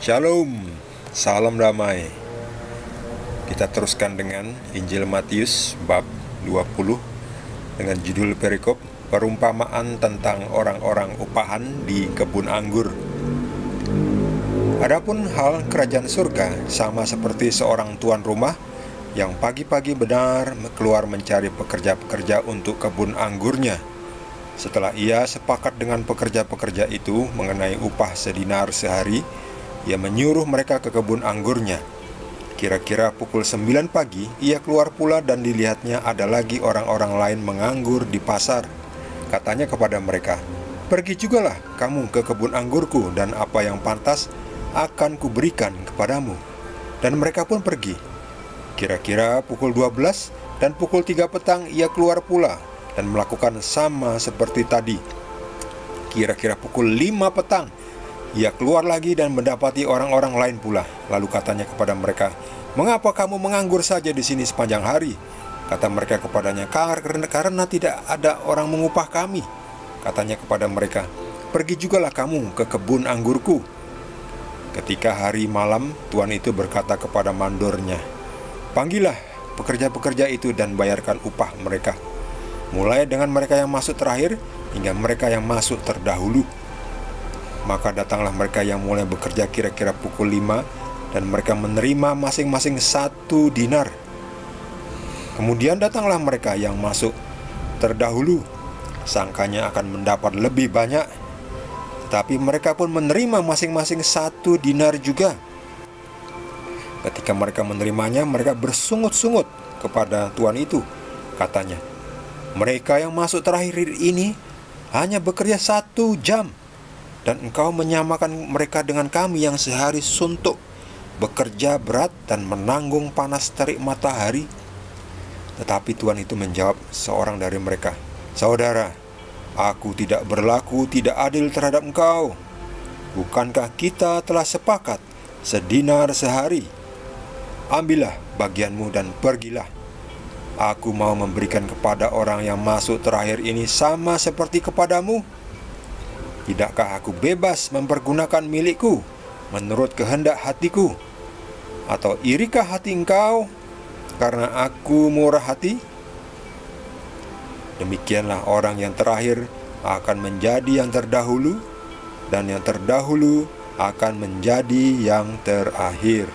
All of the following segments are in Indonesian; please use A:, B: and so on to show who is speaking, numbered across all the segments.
A: Shalom, salam damai. Kita teruskan dengan Injil Matius bab 20 dengan judul perikop perumpamaan tentang orang-orang upahan di kebun anggur. Adapun hal kerajaan surga sama seperti seorang tuan rumah yang pagi-pagi benar keluar mencari pekerja-pekerja untuk kebun anggurnya. Setelah ia sepakat dengan pekerja-pekerja itu mengenai upah sedinar sehari, ia menyuruh mereka ke kebun anggurnya. Kira-kira pukul 9 pagi, ia keluar pula dan dilihatnya ada lagi orang-orang lain menganggur di pasar. Katanya kepada mereka, "Pergi jugalah kamu ke kebun anggurku, dan apa yang pantas akan kuberikan kepadamu." Dan mereka pun pergi. Kira-kira pukul 12 dan pukul 3 petang ia keluar pula dan melakukan sama seperti tadi. Kira-kira pukul 5 petang ia keluar lagi dan mendapati orang-orang lain pula. Lalu katanya kepada mereka, "Mengapa kamu menganggur saja di sini sepanjang hari?" Kata mereka kepadanya, "Karena tidak ada orang mengupah kami." Katanya kepada mereka, "Pergi jugalah kamu ke kebun anggurku." Ketika hari malam, tuan itu berkata kepada mandornya, "Panggillah pekerja-pekerja itu dan bayarkan upah mereka, mulai dengan mereka yang masuk terakhir hingga mereka yang masuk terdahulu." Maka datanglah mereka yang mulai bekerja kira-kira pukul 5, dan mereka menerima masing-masing 1 dinar. Kemudian datanglah mereka yang masuk terdahulu, sangkanya akan mendapat lebih banyak, tetapi mereka pun menerima masing-masing 1 dinar juga. Ketika mereka menerimanya, mereka bersungut-sungut kepada tuan itu. Katanya, "Mereka yang masuk terakhir ini hanya bekerja 1 jam, dan engkau menyamakan mereka dengan kami yang sehari suntuk, bekerja berat dan menanggung panas terik matahari." Tetapi tuan itu menjawab seorang dari mereka, "Saudara, aku tidak berlaku tidak adil terhadap engkau. Bukankah kita telah sepakat sedinar sehari? Ambillah bagianmu dan pergilah. Aku mau memberikan kepada orang yang masuk terakhir ini sama seperti kepadamu. Tidakkah aku bebas mempergunakan milikku menurut kehendak hatiku? Atau irikah hati engkau karena aku murah hati?" Demikianlah orang yang terakhir akan menjadi yang terdahulu, dan yang terdahulu akan menjadi yang terakhir.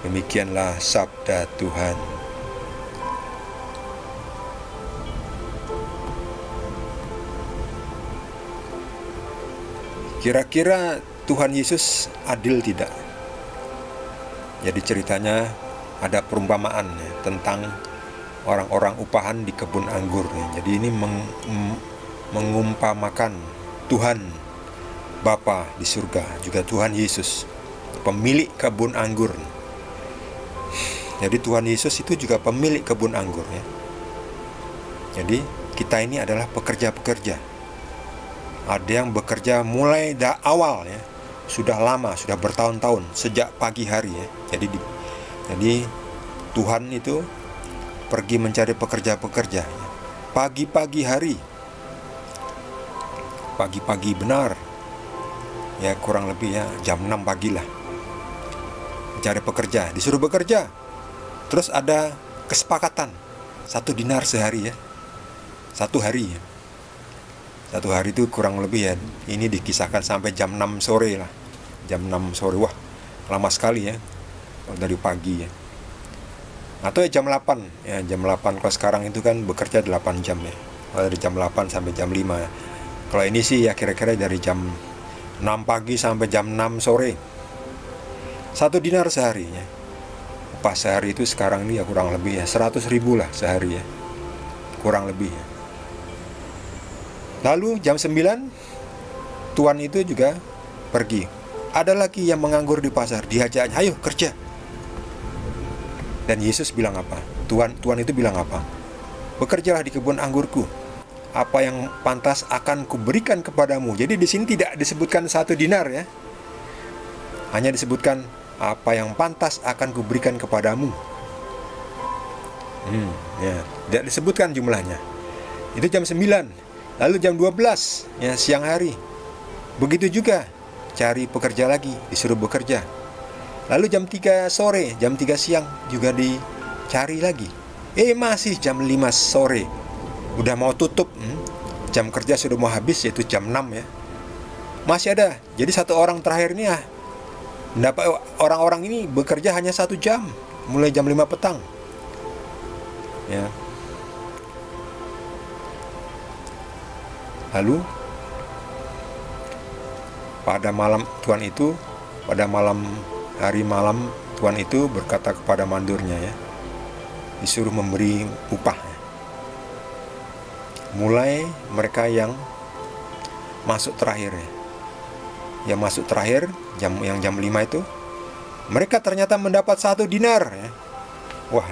A: Demikianlah sabda Tuhan. Kira-kira Tuhan Yesus adil tidak? Jadi ceritanya ada perumpamaan tentang orang-orang upahan di kebun anggur. Jadi ini mengumpamakan Tuhan Bapa di surga, juga Tuhan Yesus, pemilik kebun anggur. Jadi Tuhan Yesus itu juga pemilik kebun anggur ya. Jadi kita ini adalah pekerja-pekerja. Ada yang bekerja mulai dari awal ya, sudah lama, sudah bertahun-tahun, sejak pagi hari ya. Jadi Tuhan itu pergi mencari pekerja-pekerja ya. Pagi-pagi hari, pagi-pagi benar ya, kurang lebih ya jam 6 pagi lah, mencari pekerja, disuruh bekerja. Terus ada kesepakatan 1 dinar sehari ya, 1 hari ya. 1 hari itu kurang lebih ya, ini dikisahkan sampai jam 6 sore lah. Jam 6 sore, wah lama sekali ya, dari pagi ya. Atau ya jam 8 ya, jam 8 kalau sekarang itu kan bekerja 8 jam ya, dari jam 8 sampai jam 5 ya. Kalau ini sih ya kira-kira dari jam 6 pagi sampai jam 6 sore. 1 dinar sehari ya. Upah sehari itu sekarang ini ya kurang lebih ya 100.000 lah sehari ya, kurang lebih ya. Lalu jam 9 tuan itu juga pergi. Ada lagi yang menganggur di pasar, diajak, "Ayo kerja." Dan Yesus bilang apa? Tuan itu bilang apa? "Bekerjalah di kebun anggurku. Apa yang pantas akan kuberikan kepadamu." Jadi di sini tidak disebutkan 1 dinar ya. Hanya disebutkan apa yang pantas akan kuberikan kepadamu. Ya, tidak disebutkan jumlahnya. Itu jam 9. Lalu jam 12 ya, siang hari. Begitu juga cari pekerja lagi, disuruh bekerja. Lalu jam 3 sore, jam 3 siang juga dicari lagi. Masih jam 5 sore, udah mau tutup, jam kerja sudah mau habis, yaitu jam 6 ya. Masih ada. Jadi satu orang terakhir ini mendapat orang-orang ini bekerja hanya 1 jam, mulai jam 5 petang. Ya. Lalu pada malam hari malam Tuhan itu berkata kepada mandornya ya, disuruh memberi upah. Mulai mereka yang masuk terakhir ya. Yang masuk terakhir yang jam 5 itu, mereka ternyata mendapat 1 dinar ya. Wah,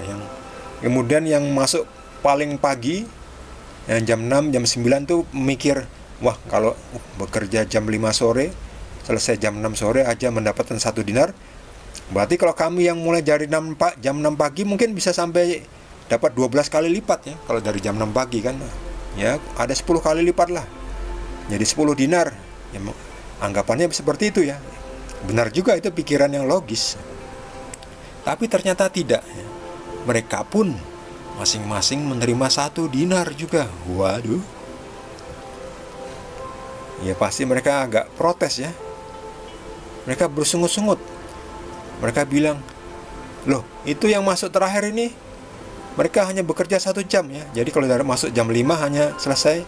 A: kemudian yang masuk paling pagi yang jam 6, jam 9 tuh mikir, wah kalau bekerja jam 5 sore, selesai jam 6 sore aja mendapatkan 1 dinar, berarti kalau kami yang mulai dari jam 6 pagi mungkin bisa sampai dapat 12 kali lipat ya. Kalau dari jam 6 pagi kan ya ada 10 kali lipat lah, jadi 10 dinar ya. Anggapannya seperti itu ya. Benar juga, itu pikiran yang logis. Tapi ternyata tidak ya. Mereka pun masing-masing menerima 1 dinar juga. Waduh. Ya pasti mereka agak protes ya. Mereka bersungut-sungut. Mereka bilang, loh itu yang masuk terakhir ini, mereka hanya bekerja 1 jam ya. Jadi kalau dari masuk jam 5 hanya selesai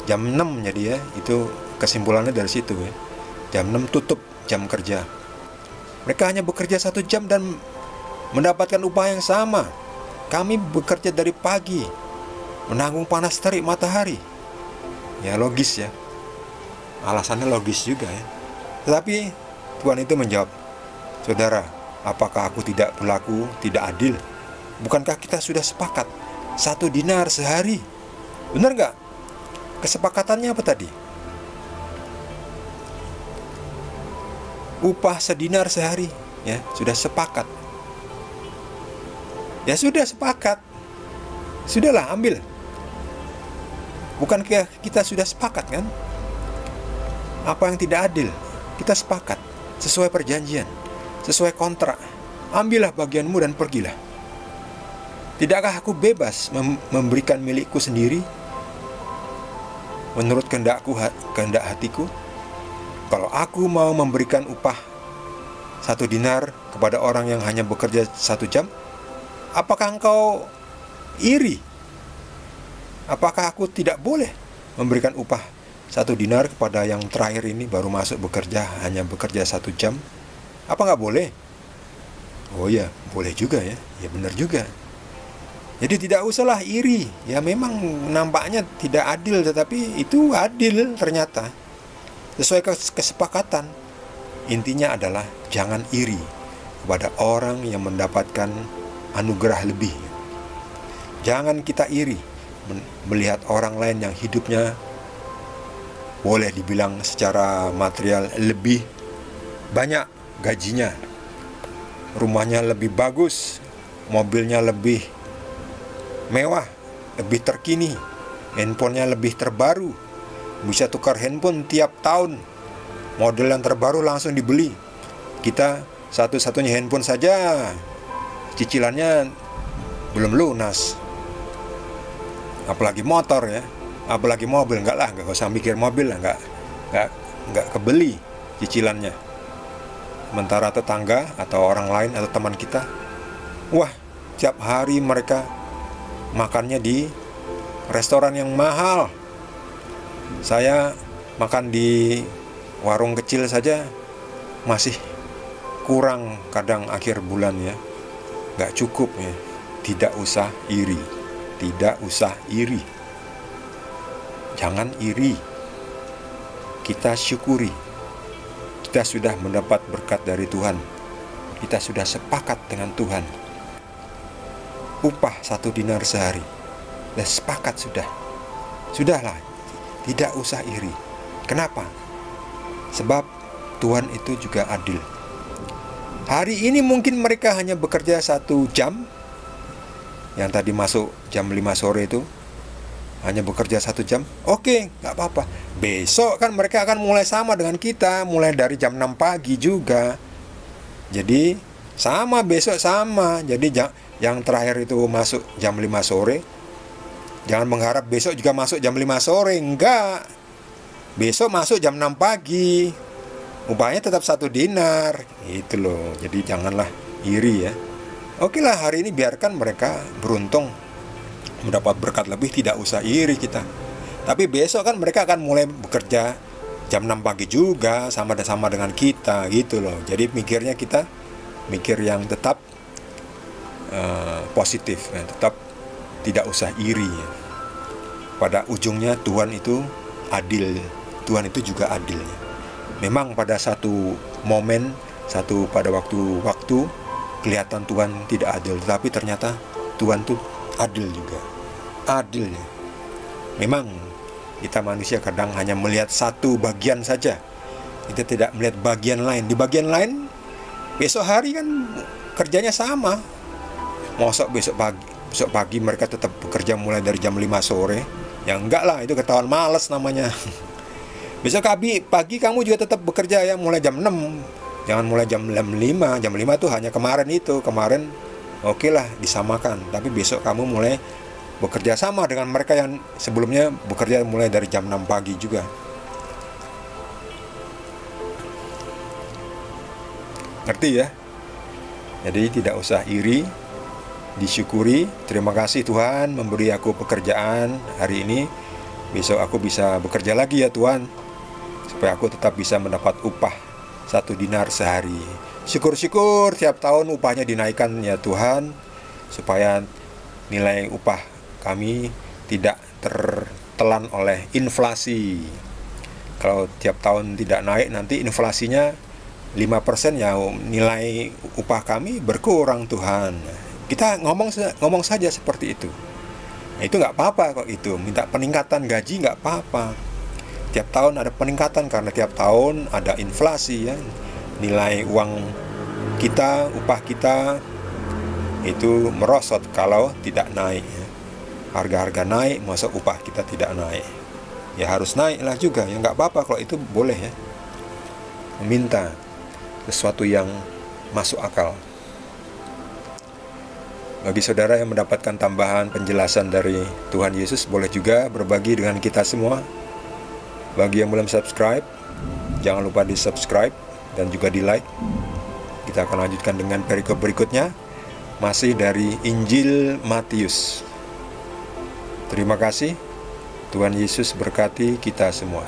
A: jam 6 jadi ya. Itu kesimpulannya dari situ ya. Jam 6 tutup jam kerja. Mereka hanya bekerja 1 jam dan mendapatkan upah yang sama. Kami bekerja dari pagi, menanggung panas terik matahari. Ya logis ya. Alasannya logis juga ya. Tetapi Tuhan itu menjawab, saudara, apakah aku tidak berlaku tidak adil? Bukankah kita sudah sepakat 1 dinar sehari? Benar nggak? Kesepakatannya apa tadi? Upah 1 dinar sehari ya, sudah sepakat. Ya sudah sepakat. Sudahlah, ambil. Bukankah kita sudah sepakat kan? Apa yang tidak adil? Kita sepakat sesuai perjanjian, sesuai kontrak. Ambillah bagianmu dan pergilah. Tidakkah aku bebas memberikan milikku sendiri menurut kehendak hatiku? Kalau aku mau memberikan upah 1 dinar kepada orang yang hanya bekerja 1 jam, apakah engkau iri? Apakah aku tidak boleh memberikan upah 1 dinar kepada yang terakhir ini baru masuk bekerja, hanya bekerja 1 jam? Apa nggak boleh? Oh ya, boleh juga ya. Ya benar juga. Jadi tidak usahlah iri. Ya memang nampaknya tidak adil, tetapi itu adil ternyata. Sesuai kesepakatan. Intinya adalah jangan iri kepada orang yang mendapatkan anugerah lebih. Jangan kita iri melihat orang lain yang hidupnya boleh dibilang secara material lebih banyak gajinya, rumahnya lebih bagus, mobilnya lebih mewah, lebih terkini, handphonenya lebih terbaru, bisa tukar handphone tiap tahun, model yang terbaru langsung dibeli. Kita satu-satunya handphone saja cicilannya belum lunas, apalagi motor ya, apalagi mobil. Enggak usah mikir mobil lah, enggak kebeli cicilannya. Sementara tetangga atau orang lain atau teman kita, wah, tiap hari mereka makannya di restoran yang mahal. Saya makan di warung kecil saja masih kurang kadang akhir bulan ya, nggak cukup ya. Tidak usah iri, tidak usah iri. Jangan iri. Kita syukuri. Kita sudah mendapat berkat dari Tuhan. Kita sudah sepakat dengan Tuhan. Upah 1 dinar sehari. Sudah sepakat sudah. Sudahlah, tidak usah iri. Kenapa? Sebab Tuhan itu juga adil. Hari ini mungkin mereka hanya bekerja 1 jam. Yang tadi masuk jam 5 sore itu. hanya bekerja 1 jam, oke, nggak apa-apa. Besok kan mereka akan mulai sama dengan kita, mulai dari jam 6 pagi juga. Jadi sama, besok sama. Jadi yang terakhir itu masuk jam 5 sore, jangan mengharap besok juga masuk jam 5 sore. Enggak, besok masuk jam 6 pagi. Upahnya tetap 1 dinar. Itu loh. Jadi janganlah iri ya. Oke lah, hari ini biarkan mereka beruntung mendapat berkat lebih, tidak usah iri kita. Tapi besok kan mereka akan mulai bekerja jam 6 pagi juga, sama-sama dengan kita gitu loh. Jadi kita mikir yang tetap positif ya, tetap tidak usah iri ya. Pada ujungnya Tuhan itu adil. Tuhan itu juga adil ya. Memang pada satu momen, pada waktu kelihatan Tuhan tidak adil, tetapi ternyata Tuhan tuh adil juga. Adil ya. Memang kita manusia kadang hanya melihat satu bagian saja. Kita tidak melihat bagian lain. Di bagian lain besok hari kan kerjanya sama. Masa besok pagi mereka tetap bekerja mulai dari jam 5 sore? Ya enggak lah, itu ketahuan malas namanya. Besok pagi kamu juga tetap bekerja ya, mulai jam 6. Jangan mulai jam 5. Jam 5 tuh hanya kemarin oke lah disamakan. Tapi besok kamu mulai bekerja sama dengan mereka yang sebelumnya bekerja mulai dari jam 6 pagi juga. Ngerti ya? Jadi tidak usah iri, disyukuri. Terima kasih Tuhan memberi aku pekerjaan hari ini. Besok aku bisa bekerja lagi ya Tuhan, supaya aku tetap bisa mendapat upah 1 dinar sehari. Syukur-syukur tiap tahun upahnya dinaikkan ya Tuhan, supaya nilai upah kami tidak tertelan oleh inflasi. Kalau tiap tahun tidak naik, nanti inflasinya 5% ya, nilai upah kami berkurang Tuhan. Kita ngomong saja seperti itu. Nah, itu nggak apa-apa kok itu. Minta peningkatan gaji nggak apa-apa. Tiap tahun ada peningkatan karena tiap tahun ada inflasi ya. Nilai uang kita, upah kita itu merosot kalau tidak naik ya. Harga-harga naik, masa upah kita tidak naik? Ya harus naik lah juga. Ya nggak apa-apa kalau itu boleh ya. Meminta sesuatu yang masuk akal. Bagi saudara yang mendapatkan tambahan penjelasan dari Tuhan Yesus, boleh juga berbagi dengan kita semua. Bagi yang belum subscribe, jangan lupa di subscribe dan juga di like. Kita akan lanjutkan dengan perikop berikutnya, masih dari Injil Matius. Terima kasih. Tuhan Yesus berkati kita semua.